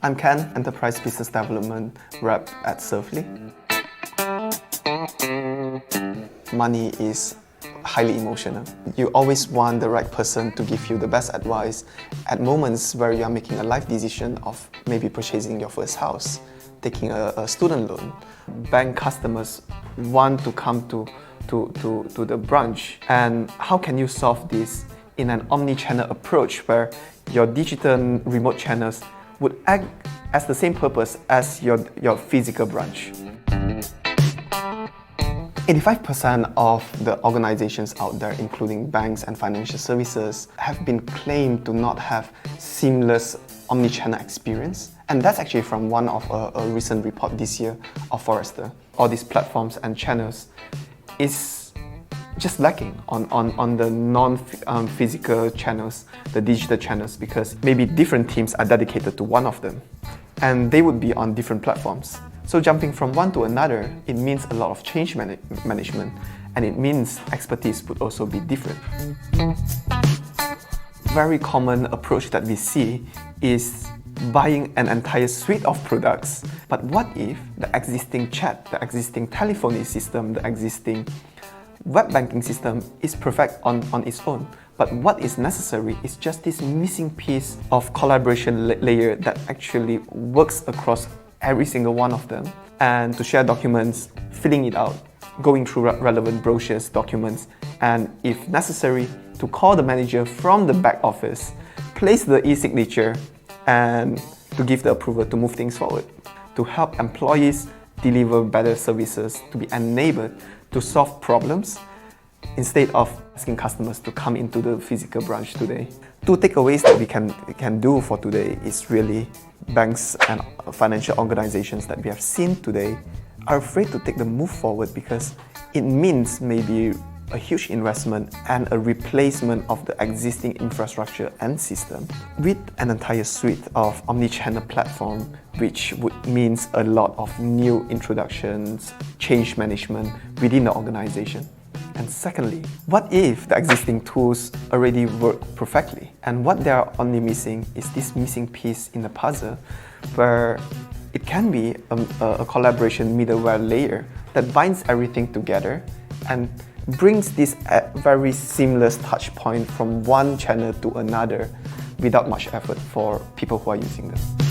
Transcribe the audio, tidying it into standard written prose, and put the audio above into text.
I'm Ken, Enterprise Business Development Rep at Surfly. Money is highly emotional. You always want the right person to give you the best advice at moments where you are making a life decision of maybe purchasing your first house, taking a student loan. Bank customers want to come to the branch. And how can you solve this in an omni-channel approach where your digital remote channels would act as the same purpose as your physical branch? 85% of the organizations out there, including banks and financial services, have been claimed to not have seamless omni-channel experience. And that's actually from one of a recent report this year of Forrester. All these platforms and channels is just lacking on the non-physical channels, the digital channels, because maybe different teams are dedicated to one of them. And they would be on different platforms. So jumping from one to another, it means a lot of change management, and it means expertise would also be different. Very common approach that we see is buying an entire suite of products. But what if the existing chat, the existing telephony system, the existing web banking system is perfect on its own? But what is necessary is just this missing piece of collaboration layer that actually works across every single one of them. And to share documents, filling it out, going through relevant brochures, documents, and if necessary, to call the manager from the back office, place the e-signature, and to give the approval to move things forward, to help employees deliver better services, to be enabled to solve problems instead of asking customers to come into the physical branch today. Two takeaways that we can do for today is really banks and financial organizations that we have seen today are afraid to take the move forward because it means maybe a huge investment and a replacement of the existing infrastructure and system with an entire suite of omni-channel platform, which would means a lot of new introductions, change management within the organization. And secondly, what if the existing tools already work perfectly? And what they are only missing is this missing piece in the puzzle where it can be a collaboration middleware layer that binds everything together and brings this very seamless touch point from one channel to another without much effort for people who are using them.